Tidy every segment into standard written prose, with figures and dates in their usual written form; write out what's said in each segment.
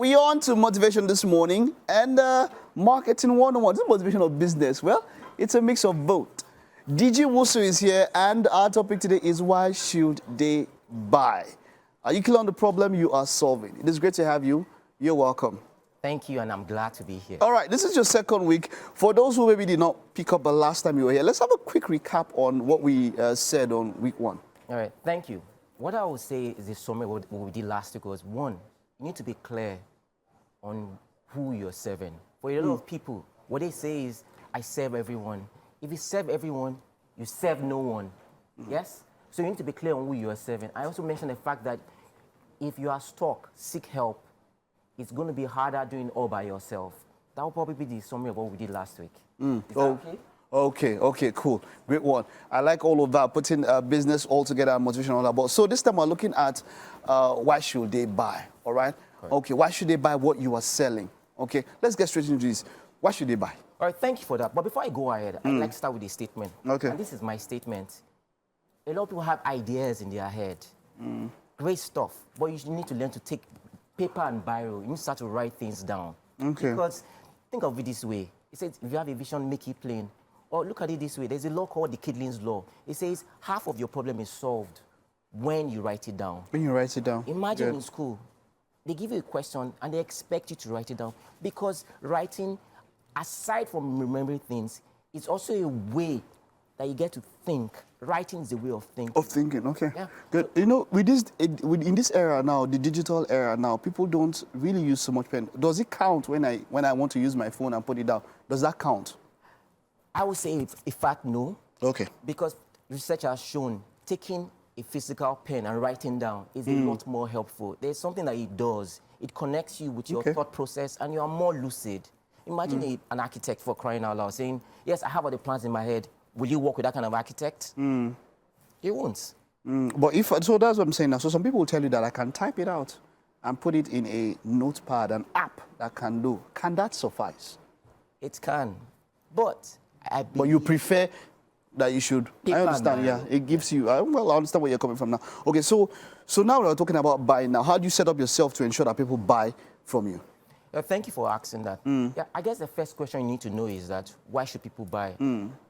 we're on to motivation this morning and marketing 101. This is motivation of business. Well, it's a mix of both. Diji Wusu is here, and our topic today is why should they buy? Are you clear on the problem you are solving? It is great to have you. You're welcome. Thank you, and I'm glad to be here. All right, this is your second week. For those who maybe did not pick up the last time you were here, let's have a quick recap on what we said on week 1. All right, thank you. What I would say is this summary what we did last week was, 1, you need to be clear on who you're serving. For a lot of people, what they say is, I serve everyone. If you serve everyone, you serve no one. Yes? So you need to be clear on who you are serving. I also mentioned the fact that if you are stuck, seek help. It's going to be harder doing it all by yourself. That will probably be the summary of what we did last week. Is that okay? Okay, cool. Great one. I like all of that, putting business all together and motivation all about. So this time we're looking at why should they buy, all right? Correct. Okay, why should they buy what you are selling? Okay, let's get straight into this. Why should they buy? All right, thank you for that. But before I go ahead, I'd like to start with a statement. Okay. And this is my statement. A lot of people have ideas in their head. Great stuff. But you need to learn to take paper and biro. You need to start to write things down. Okay. Because think of it this way. It says, if you have a vision, make it plain. Or look at it this way. There's a law called the Kidlin's Law. It says half of your problem is solved when you write it down. When you write it down. Imagine in school, they give you a question and they expect you to write it down. Because writing, aside from remembering things, it's also a way that you get to think. Writing is a way of thinking. Of thinking, okay. Yeah. Good. You know, in this era now, the digital era now, people don't really use so much pen. Does it count when I want to use my phone and put it down? Does that count? I would say, in fact, no. Okay. Because research has shown taking a physical pen and writing down is a lot more helpful. There's something that it does. It connects you with your thought process and you are more lucid. Imagine an architect, for crying out loud, saying, yes, I have all the plans in my head. Will you work with that kind of architect? He won't. But so that's what I'm saying now. So some people will tell you that I can type it out and put it in a notepad, an app that can do. Can that suffice? It can. But But you prefer that you should. I understand, yeah. It gives you, well, I understand where you're coming from now. Okay, so now we're talking about buying now. How do you set up yourself to ensure that people buy from you? Thank you for asking that. Yeah, I guess the first question you need to know is that why should people buy?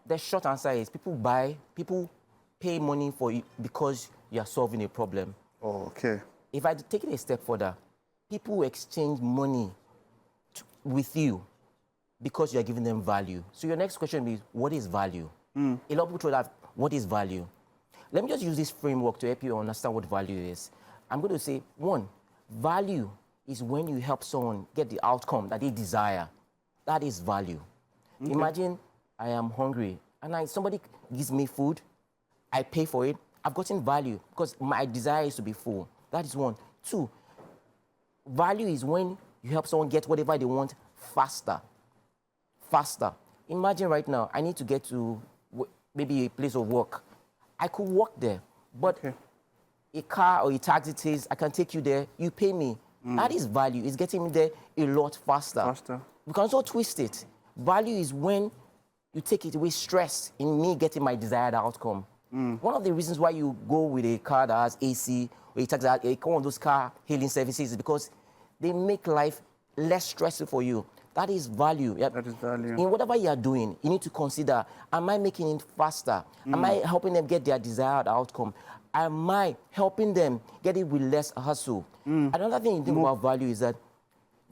The short answer is people pay money for you because you are solving a problem. Oh, okay. If I take it a step further, people exchange money with you because you are giving them value. So your next question is, what is value? A lot of people throw that, what is value? Let me just use this framework to help you understand what value is. I'm going to say, 1, value is when you help someone get the outcome that they desire. That is value. Okay. Imagine I am hungry and somebody gives me food, I pay for it, I've gotten value because my desire is to be full. That is 1. 2, value is when you help someone get whatever they want faster. Faster. Imagine right now, I need to get to maybe a place of work. I could walk there, but a car or a taxi says, I can take you there, you pay me. That is value. It's getting me there a lot faster. We can also twist it. Value is when you take it away stress in me getting my desired outcome. One of the reasons why you go with a car that has AC or a taxi, one of those car hailing services is because they make life less stressful for you. That is value. That is value. In whatever you are doing, you need to consider, am I making it faster? Am I helping them get their desired outcome? Am I helping them get it with less hustle? Another thing you think about value is that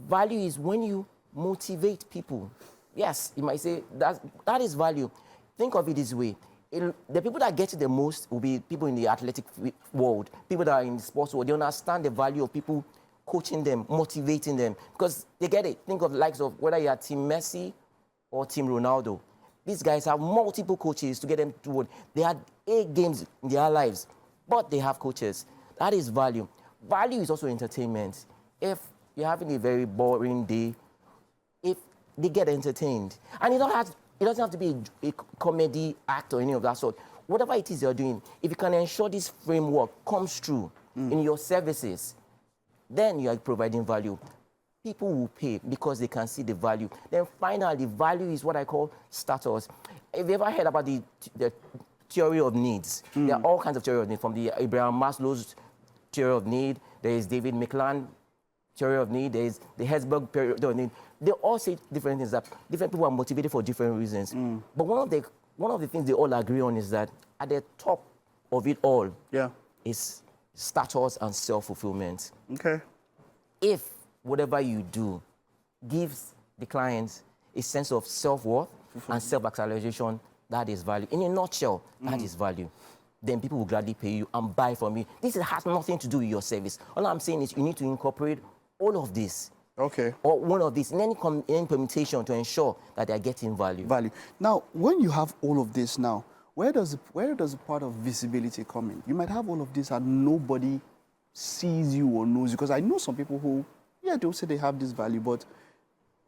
value is when you motivate people. Yes, you might say that is value. Think of it this way. The people that get it the most will be people in the athletic world, people that are in the sports world. They understand the value of people coaching them, motivating them, because they get it. Think of the likes of whether you are Team Messi or Team Ronaldo. These guys have multiple coaches to get them toward. They had 8 games in their lives, but they have coaches. That is value. Value is also entertainment. If you're having a very boring day, if they get entertained, and it doesn't have to be a comedy act or any of that sort. Whatever it is you're doing, if you can ensure this framework comes true in your services, then you are providing value. People will pay because they can see the value. Then finally, value is what I call status. Have you ever heard about the theory of needs? There are all kinds of theory of needs, from the Abraham Maslow's theory of need. There is David McClan theory of need, there's the Herzberg period of need. They all say different things, that different people are motivated for different reasons. But one of the things they all agree on is that at the top of it all is status and self-fulfillment. Okay. If whatever you do gives the clients a sense of self-worth and self-actualization, that is value. In a nutshell, that is value. Then people will gladly pay you and buy from you. This has nothing to do with your service. All I'm saying is you need to incorporate all of this. Okay. Or one of these in any permutation to ensure that they're getting value. Value. Now, when you have all of this now, where does the part of visibility come in? You might have all of this and nobody sees you or knows you. Because I know some people who, they'll say they have this value, but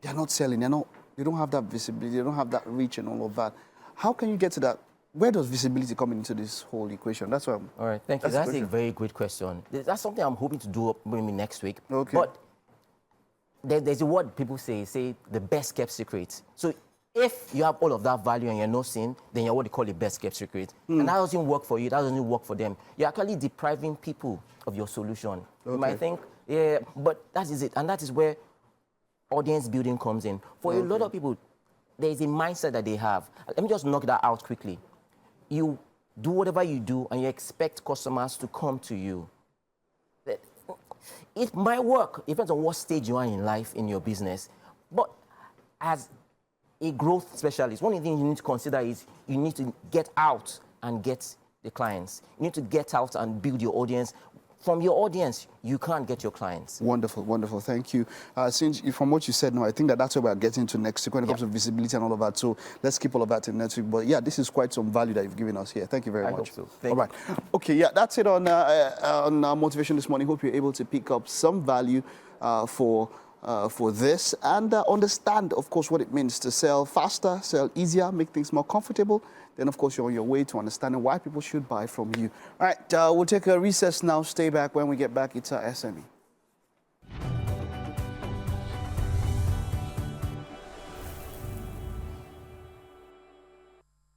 they're not selling. They don't have that visibility. They don't have that reach and all of that. How can you get to that? Where does visibility come into this whole equation? That's what I'm... All right, thank you. That's a very good question. That's something I'm hoping to do maybe next week. Okay. But there's a word people say the best kept secret. So if you have all of that value and you're not seeing, then you're what they call a best kept secret. And that doesn't work for you, that doesn't work for them. You're actually depriving people of your solution. Okay. You might think, but that is it. And that is where audience building comes in. For a lot of people, there is a mindset that they have. Let me just knock that out quickly. You do whatever you do and you expect customers to come to you. It might work. It depends on what stage you are in life, in your business. But as a growth specialist, one of the things you need to consider is you need to get out and get the clients. You need to get out and build your audience. From your audience, you can't get your clients. Wonderful, wonderful. Thank you. Since from what you said now, I think that's where we're getting to next week when it comes to visibility and all of that. So let's keep all of that in next week. But this is quite some value that you've given us here. Thank you very much. I hope so. All right. Okay, that's it on Motivation this morning. Hope you're able to pick up some value for this and understand, of course, what it means to sell faster, sell easier, make things more comfortable. Then, of course, you're on your way to understanding why people should buy from you. All right, we'll take a recess now. Stay back. When we get back, it's our SME.